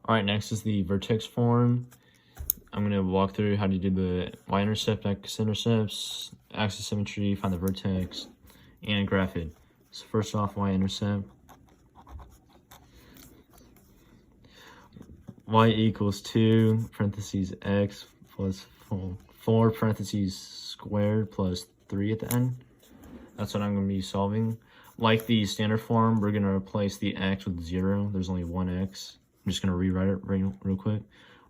Alright, next is the vertex form. I'm going to walk through how to do the y-intercept, x-intercepts, axis symmetry, find the vertex, and graph it. So first off, y-intercept. Y equals 2 parentheses x plus 4 parentheses squared plus 3 at the end. That's what I'm going to be solving. Like the standard form, we're going to replace the x with 0. There's only one x. I'm just going to rewrite it real quick.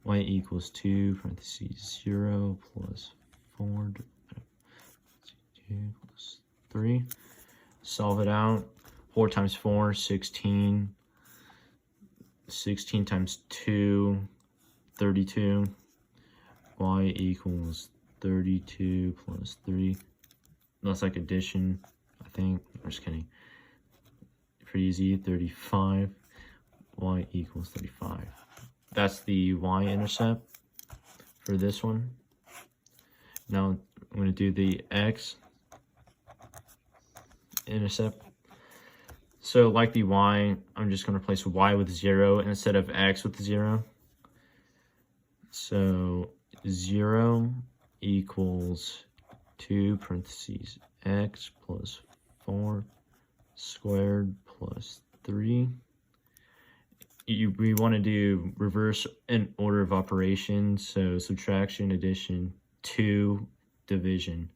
Y equals 2 parentheses 0 plus 4 2 plus 3. Solve it out. 4 times 4, 16. 16 times 2, 32. Y equals 32 plus 3. That's like addition, I think. I'm just kidding. Pretty easy. 35. Y equals 35. That's the y-intercept for this one. Now I'm going to do the x-intercept. So like the y, I'm just going to replace y with 0 instead of x with 0. So 0 equals 2 parentheses x plus 4 squared plus 3. We want to do reverse in order of operations. So subtraction, addition, 2, division.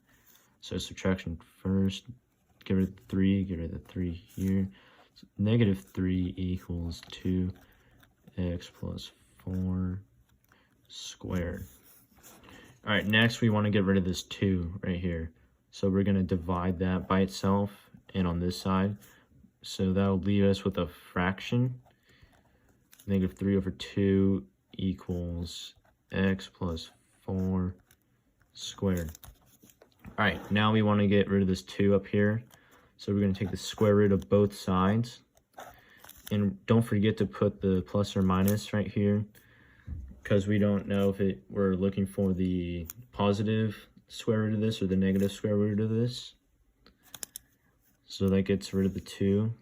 So subtraction first. Get rid of the 3, get rid of the 3 here. So negative 3 equals 2x plus 4 squared. Alright, next we want to get rid of this 2 right here. So we're going to divide that by itself and on this side. So that'll leave us with a fraction. Negative 3 over 2 equals x plus 4 squared. Alright, now we want to get rid of this 2 up here. So we're going to take the square root of both sides. And don't forget to put the plus or minus right here, because we don't know if we're looking for the positive square root of this or the negative square root of this. So that gets rid of the 2.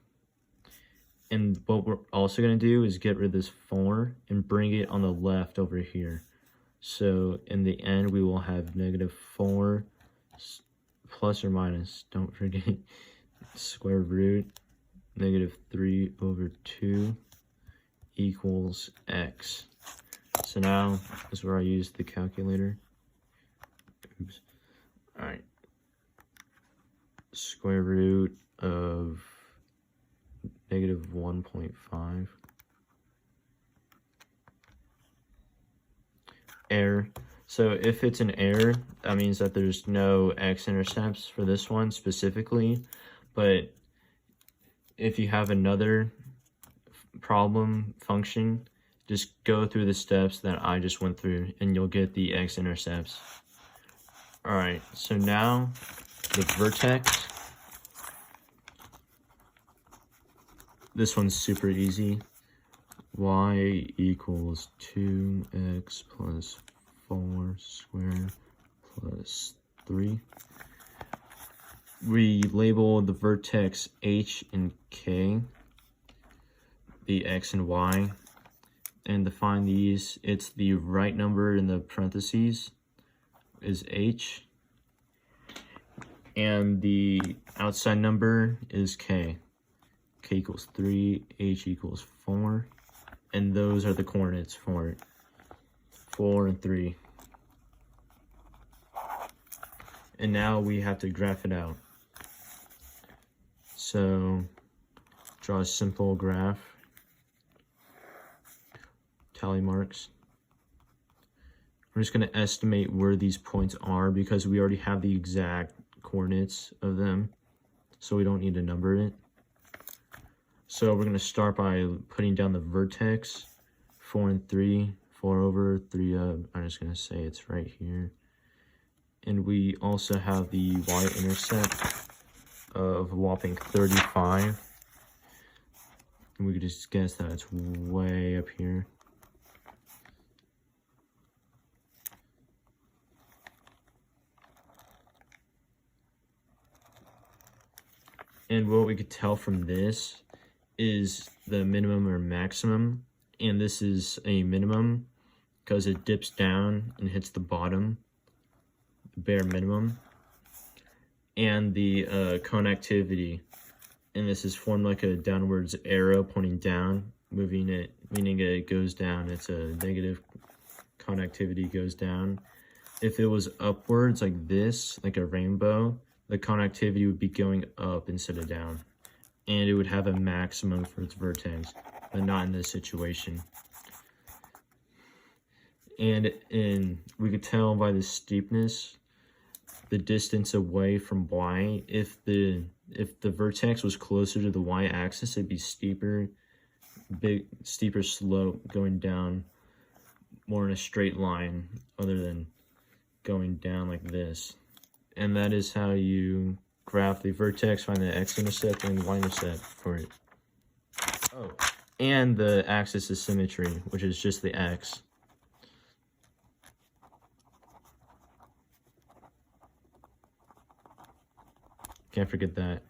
And what we're also going to do is get rid of this 4 and bring it on the left over here. So in the end, we will have negative 4 plus or minus, don't forget, square root, negative 3 over 2 equals x. So now this is where I use the calculator. Oops. Alright. Square root of negative 1.5. Error. So if it's an error, that means that there's no x-intercepts for this one specifically. But if you have another problem function, just go through the steps that I just went through and you'll get the x-intercepts. Alright, so now the vertex. This one's super easy. Y equals 2x plus 4 squared plus 3. We label the vertex H and K, the X and Y, and to find these, it's the right number in the parentheses is H, and the outside number is K. K equals 3, H equals 4, and those are the coordinates for it, 4 and 3. And now we have to graph it out. So draw a simple graph, tally marks. We're just going to estimate where these points are because we already have the exact coordinates of them, so we don't need to number it. So we're going to start by putting down the vertex, 4 and 3, 4 over, 3 up. I'm just going to say it's right here. And we also have the y-intercept of a whopping 35. And we could just guess that it's way up here. And what we could tell from this is the minimum or maximum and this is a minimum because it dips down and hits the bottom, the bare minimum, and the connectivity, and this is formed like a downwards arrow pointing down, moving it, meaning it goes down. It's a negative connectivity, goes down. If it was upwards like this, like a rainbow, the connectivity would be going up instead of down, and it would have a maximum for its vertex, but not in this situation. And we could tell by the steepness, the distance away from y. If the vertex was closer to the y-axis, it'd be steeper slope going down more in a straight line, other than going down like this. And that is how you graph the vertex, find the x-intercept and y-intercept for it. Oh, and the axis of symmetry, which is just the x. Can't forget that.